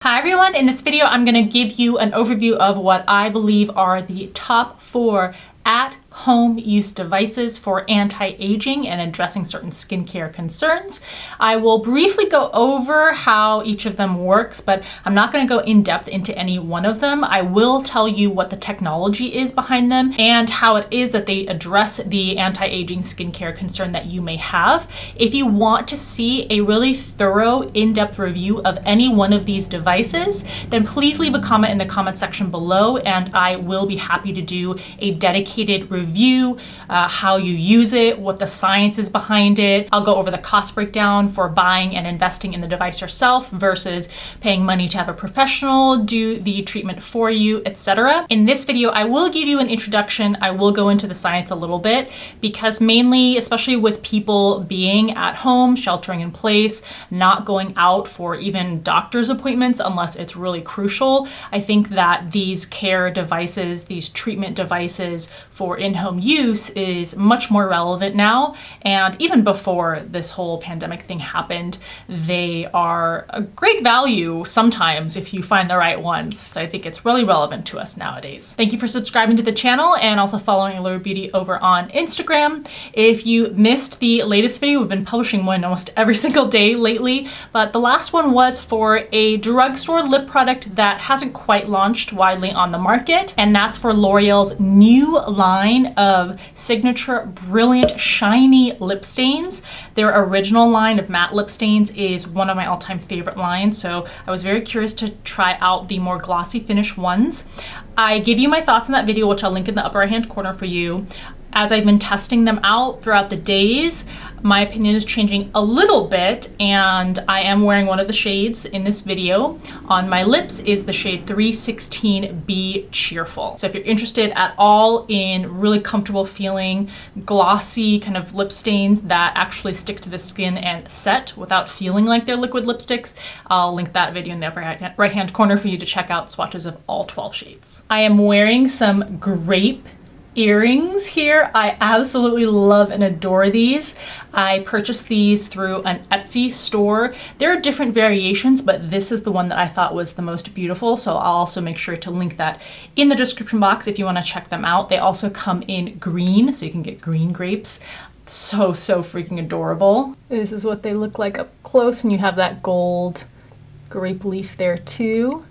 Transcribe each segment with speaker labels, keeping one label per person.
Speaker 1: Hi everyone, in this video I'm going to give you an overview of what I believe are the top 4 at-home use devices for anti-aging and addressing certain skincare concerns. I will briefly go over how each of them works, but I'm not going to go in depth into any one of them. I will tell you what the technology is behind them and how it is that they address the anti-aging skincare concern that you may have. If you want to see a really thorough, in-depth review of any one of these devices, then please leave a comment in the comment section below and I will be happy to do a dedicated review, how you use it, what the science is behind it. I'll go over the cost breakdown for buying and investing in the device yourself versus paying money to have a professional do the treatment for you, etc. In this video, I will give you an introduction. I will go into the science a little bit because mainly, especially with people being at home, sheltering in place, not going out for even doctor's appointments unless it's really crucial, I think that these care devices, these treatment devices for in-home use is much more relevant now. And even before this whole pandemic thing happened, they are a great value sometimes if you find the right ones. So I think it's really relevant to us nowadays. Thank you for subscribing to the channel and also following Allure Beauty over on Instagram. If you missed the latest video, we've been publishing one almost every single day lately, but the last one was for a drugstore lip product that hasn't quite launched widely on the market, and that's for L'Oreal's new line of signature brilliant shiny lip stains. Their original line of matte lip stains is one of my all-time favorite lines, so I was very curious to try out the more glossy finish ones. I gave you my thoughts in that video, which I'll link in the upper right hand corner for you. As I've been testing them out throughout the days, my opinion is changing a little bit, and I am wearing one of the shades in this video. On my lips is the shade 316B Cheerful. So if you're interested at all in really comfortable feeling glossy kind of lip stains that actually stick to the skin and set without feeling like they're liquid lipsticks, I'll link that video in the upper right hand corner for you to check out swatches of all 12 shades. I am wearing some grape earrings here. I absolutely love and adore these. I purchased these through an Etsy store. There are different variations, but this is the one that I thought was the most beautiful, so I'll also make sure to link that in the description box if you want to check them out. They also come in green, so you can get green grapes. So freaking adorable. This is what they look like up close, and you have that gold grape leaf there too.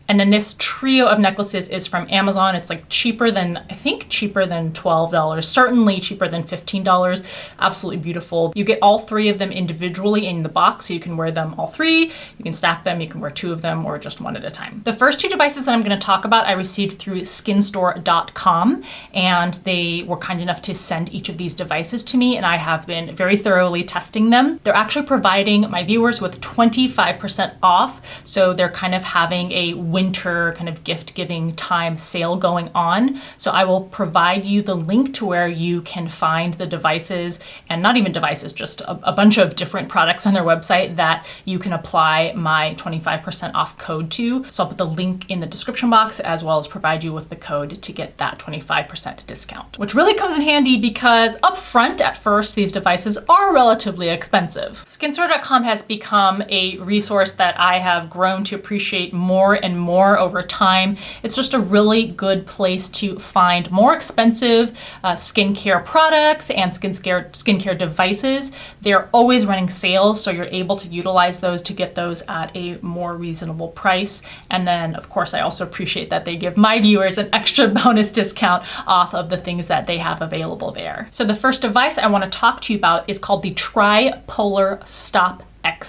Speaker 1: And then this trio of necklaces is from Amazon. It's like cheaper than, I think cheaper than $12, certainly cheaper than $15. Absolutely beautiful. You get all 3 of them individually in the box, so you can wear them all 3. You can stack them, you can wear 2 of them or just 1 at a time. The first 2 devices that I'm gonna talk about I received through skinstore.com, and they were kind enough to send each of these devices to me, and I have been very thoroughly testing them. They're actually providing my viewers with 25% off, so they're kind of having a winter kind of gift-giving time sale going on. So I will provide you the link to where you can find the devices, and not even devices, just a bunch of different products on their website that you can apply my 25% off code to. So I'll put the link in the description box as well as provide you with the code to get that 25% discount, which really comes in handy because up front at first, these devices are relatively expensive. Skinstore.com has become a resource that I have grown to appreciate more and more over time. It's just a really good place to find more expensive skincare products and skincare devices. They're always running sales, so you're able to utilize those to get those at a more reasonable price. And then, of course, I also appreciate that they give my viewers an extra bonus discount off of the things that they have available there. So the first device I want to talk to you about is called the TriPollar StopX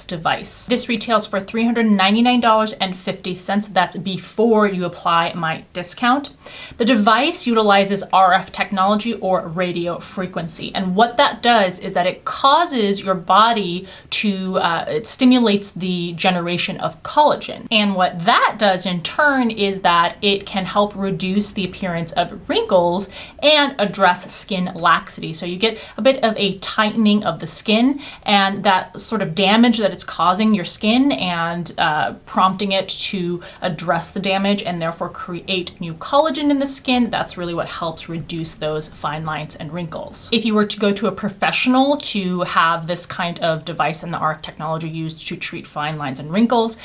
Speaker 1: device. This retails for $399.50. That's before you apply my discount. The device utilizes RF technology or radio frequency. And what that does is that it causes your body to, it stimulates the generation of collagen. And what that does in turn is that it can help reduce the appearance of wrinkles and address skin laxity. So you get a bit of a tightening of the skin, and that sort of damage that it's causing your skin and prompting it to address the damage and therefore create new collagen in the skin. That's really what helps reduce those fine lines and wrinkles. If you were to go to a professional to have this kind of device and the RF technology used to treat fine lines and wrinkles,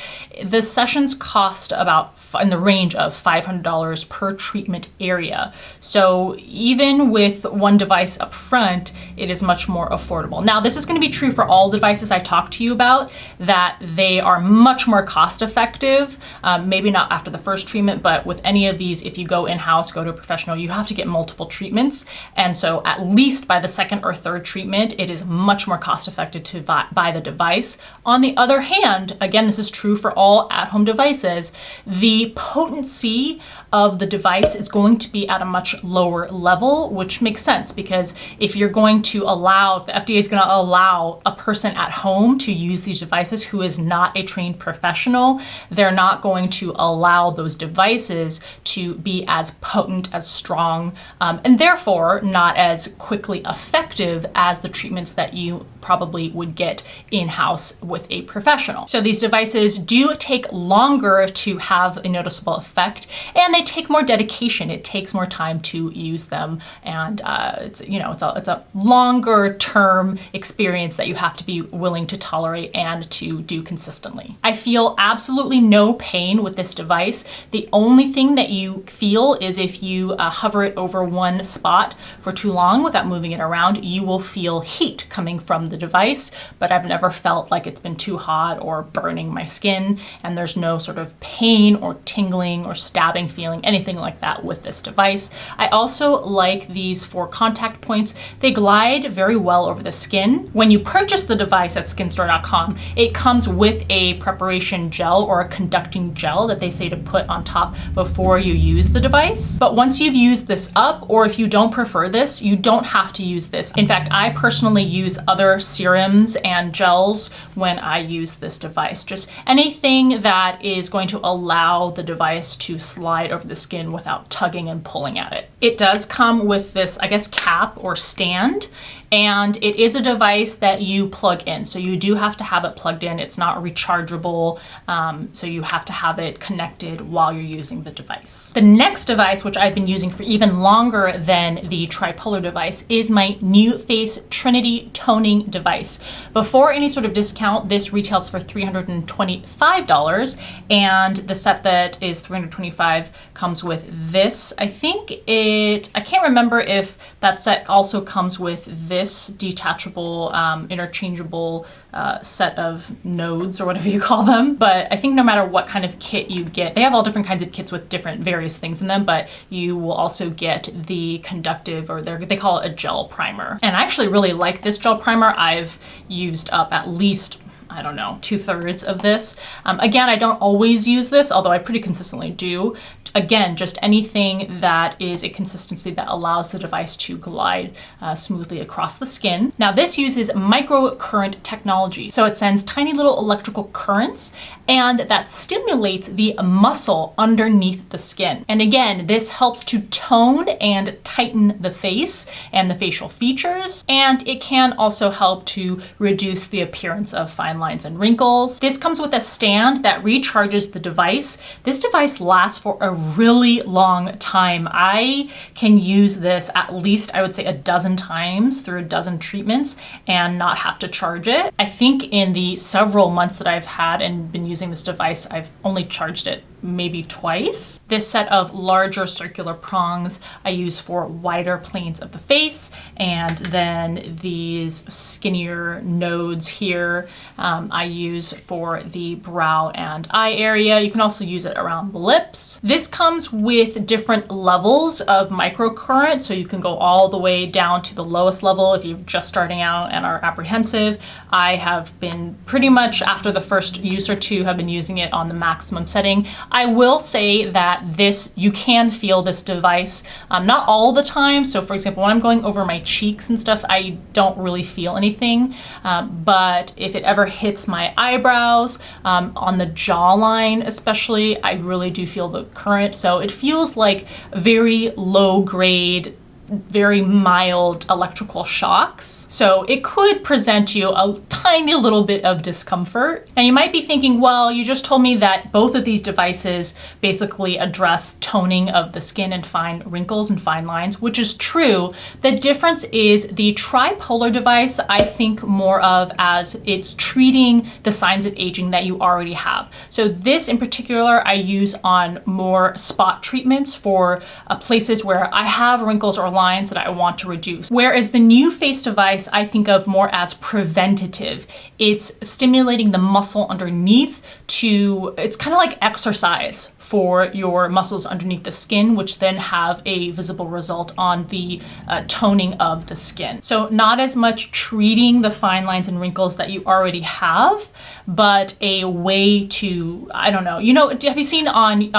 Speaker 1: the sessions cost about in the range of $500 per treatment area. So even with one device up front, it is much more affordable. Now, this is going to be true for all devices I talked to you about, that they are much more cost effective. Maybe not after the first treatment, but with any of these, if you go in-house, go to a professional, you have to get multiple treatments. And so at least by the second or third treatment, it is much more cost effective to buy the device. On the other hand, again, this is true for all at-home devices, the potency of the device is going to be at a much lower level, which makes sense because if you're going to allow, if the FDA is going to allow a person at home to use these devices who is not a trained professional, they're not going to allow those devices to be as potent, as strong, and therefore not as quickly effective as the treatments that you probably would get in-house with a professional. So these devices do take longer to have a noticeable effect, and they take more dedication. It takes more time to use them, and it's a longer term experience that you have to be willing to tolerate and to do consistently. I feel absolutely no pain with this device. The only thing that you feel is if you hover it over one spot for too long without moving it around, you will feel heat coming from the device, but I've never felt like it's been too hot or burning my skin, and there's no sort of pain or tingling or stabbing feeling, anything like that with this device. I also like these 4 contact points. They glide very well over the skin. When you purchase the device at skinstore.com, it comes with a preparation gel or a conducting gel that they say to put on top before you use the device. But once you've used this up, or if you don't prefer this, you don't have to use this. In fact, I personally use other serums and gels when I use this device. Just anything that is going to allow the device to slide over the skin without tugging and pulling at it. It does come with this, I guess, cap or stand, and it is a device that you plug in. So you do have to have it plugged in. It's not rechargeable, so you have to have it connected while you're using the device. The next device, which I've been using for even longer than the TriPollar device, is my NuFace Trinity toning device. Before any sort of discount, this retails for $325, and the set that is $325 comes with this. I can't remember if that set also comes with this detachable, interchangeable set of nodes or whatever you call them. But I think no matter what kind of kit you get, they have all different kinds of kits with different various things in them, but you will also get the conductive, or they call it a gel primer. And I actually really like this gel primer. I've used up at least, I don't know, 2/3 of this. Again, I don't always use this, although I pretty consistently do. Again, just anything that is a consistency that allows the device to glide smoothly across the skin. Now, this uses microcurrent technology. So it sends tiny little electrical currents, and that stimulates the muscle underneath the skin. And again, this helps to tone and tighten the face and the facial features, and it can also help to reduce the appearance of fine lines and wrinkles. This comes with a stand that recharges the device. This device lasts for a really long time. I can use this at least, I would say, a dozen times through a dozen treatments and not have to charge it. I think in the several months that I've had and been using this device, I've only charged it maybe twice. This set of larger circular prongs I use for wider planes of the face, and then these skinnier nodes here I use for the brow and eye area. You can also use it around the lips. This comes with different levels of microcurrent, so you can go all the way down to the lowest level if you're just starting out and are apprehensive. I have been pretty much, after the first use or two, have been using it on the maximum setting. I will say that you can feel this device, not all the time. So for example, when I'm going over my cheeks and stuff, I don't really feel anything. But if it ever hits my eyebrows, on the jawline especially, I really do feel the current. So it feels like very low grade very mild electrical shocks. So it could present you a tiny little bit of discomfort. And you might be thinking, well, you just told me that both of these devices basically address toning of the skin and fine wrinkles and fine lines, which is true. The difference is the TriPollar device, I think more of as it's treating the signs of aging that you already have. So this in particular, I use on more spot treatments for places where I have wrinkles or lines that I want to reduce. Whereas the NuFace device, I think of more as preventative. It's stimulating the muscle underneath it's kind of like exercise for your muscles underneath the skin, which then have a visible result on the toning of the skin. So not as much treating the fine lines and wrinkles that you already have, but a way to, I don't know, have you seen on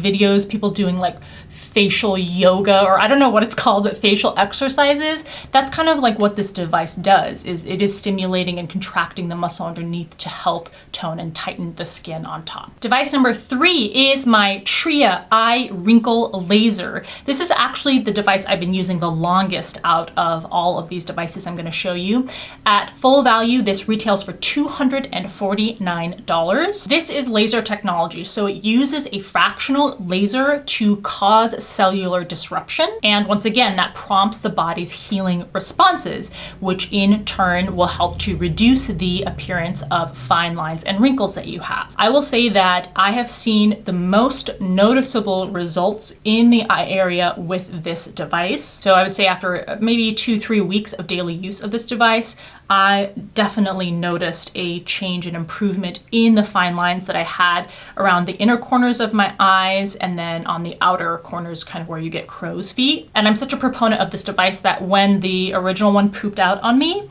Speaker 1: videos people doing like facial yoga, or I don't know what it's called, but facial exercises? That's kind of like what this device does, is it is stimulating and contracting the muscle underneath to help tone and tighten the skin on top. Device number 3 is my Tria eye wrinkle laser. This is actually the device I've been using the longest out of all of these devices I'm going to show you. At full value, this retails for $249. This is laser technology, so it uses a fractional laser to cause cellular disruption. And once again, that prompts the body's healing responses, which in turn will help to reduce the appearance of fine lines and wrinkles that you have. I will say that I have seen the most noticeable results in the eye area with this device. So I would say after maybe 2-3 weeks of daily use of this device, I definitely noticed a change and improvement in the fine lines that I had around the inner corners of my eyes and then on the outer corners, kind of where you get crow's feet. And I'm such a proponent of this device that when the original one pooped out on me,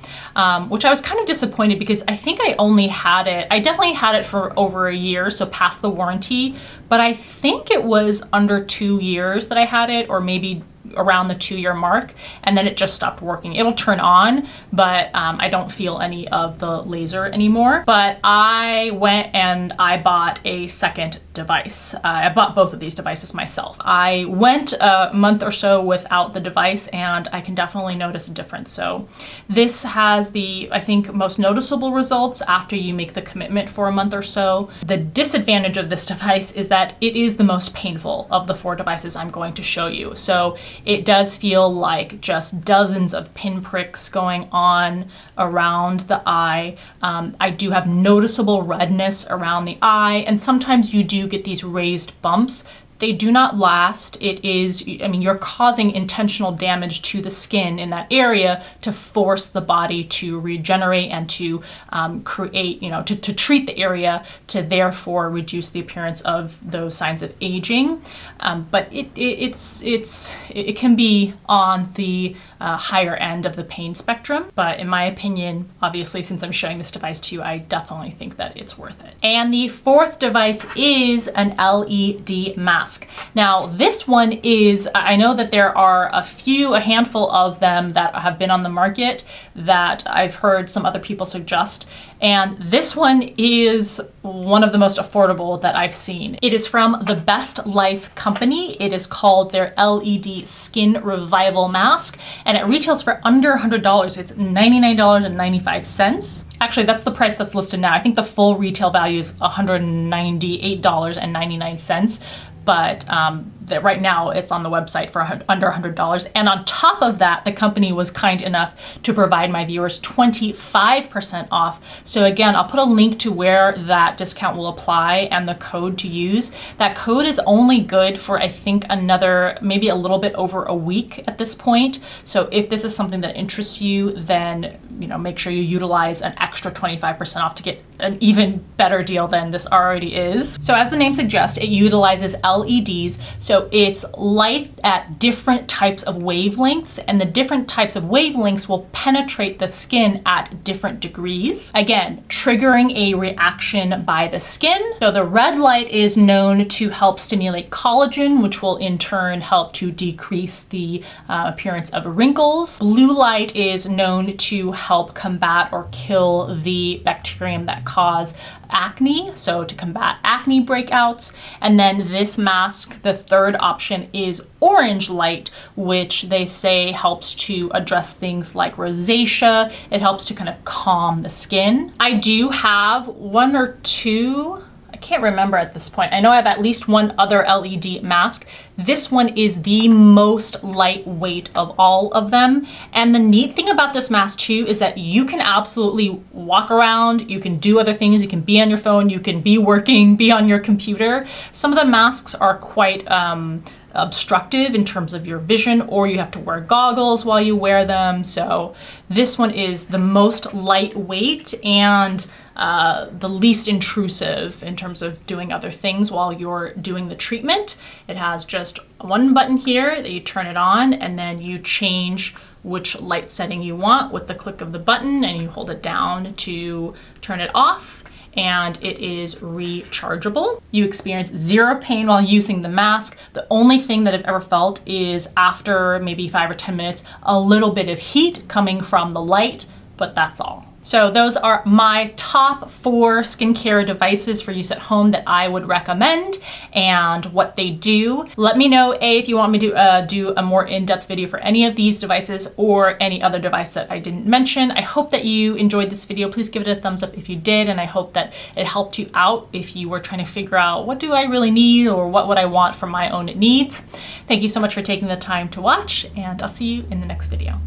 Speaker 1: which I was kind of disappointed because I think I definitely had it for over a year, so past the warranty, but I think it was under 2 years that I had it, or maybe around the 2-year mark, and then it just stopped working. It'll turn on, but I don't feel any of the laser anymore. But I went and I bought a second device. I bought both of these devices myself. I went a month or so without the device, and I can definitely notice a difference. So this has the, I think, most noticeable results after you make the commitment for a month or so. The disadvantage of this device is that it is the most painful of the 4 devices I'm going to show you. So it does feel like just dozens of pinpricks going on around the eye. I do have noticeable redness around the eye, and sometimes you do get these raised bumps. They do not last. You're causing intentional damage to the skin in that area to force the body to regenerate and to create, to treat the area to therefore reduce the appearance of those signs of aging. But it can be on the higher end of the pain spectrum. But in my opinion, obviously, since I'm showing this device to you, I definitely think that it's worth it. And the 4th device is an LED mask. Now, this one is, I know that there are a handful of them that have been on the market that I've heard some other people suggest. And this one is one of the most affordable that I've seen. It is from the Best Life company. It is called their LED Skin Revival Mask, and it retails for under $100. It's $99.95. Actually, that's the price that's listed now. I think the full retail value is $198.99. But right now it's on the website for under $100. And on top of that, the company was kind enough to provide my viewers 25% off. So again, I'll put a link to where that discount will apply and the code to use. That code is only good for, I think, maybe a little bit over a week at this point. So if this is something that interests you, then make sure you utilize an extra 25% off to get an even better deal than this already is. So as the name suggests, it utilizes LEDs. So it's light at different types of wavelengths, and the different types of wavelengths will penetrate the skin at different degrees. Again, triggering a reaction by the skin. So the red light is known to help stimulate collagen, which will in turn help to decrease the appearance of wrinkles. Blue light is known to help combat or kill the bacterium that cause acne, so to combat acne breakouts. And then this mask, the third option, is orange light, which they say helps to address things like rosacea. It helps to kind of calm the skin. I do have one or two, I can't remember at this point. I know I have at least one other LED mask. This one is the most lightweight of all of them. And the neat thing about this mask too is that you can absolutely walk around, you can do other things, you can be on your phone, you can be working, be on your computer. Some of the masks are quite obstructive in terms of your vision, or you have to wear goggles while you wear them. So this one is the most lightweight and the least intrusive in terms of doing other things while you're doing the treatment. It has just one button here that you turn it on, and then you change which light setting you want with the click of the button, and you hold it down to turn it off. And it is rechargeable. You experience zero pain while using the mask. The only thing that I've ever felt is after maybe 5 or 10 minutes, a little bit of heat coming from the light, but that's all. So those are my top 4 skincare devices for use at home that I would recommend and what they do. Let me know, if you want me to do a more in-depth video for any of these devices or any other device that I didn't mention. I hope that you enjoyed this video. Please give it a thumbs up if you did, and I hope that it helped you out if you were trying to figure out what do I really need or what would I want for my own needs. Thank you so much for taking the time to watch, and I'll see you in the next video.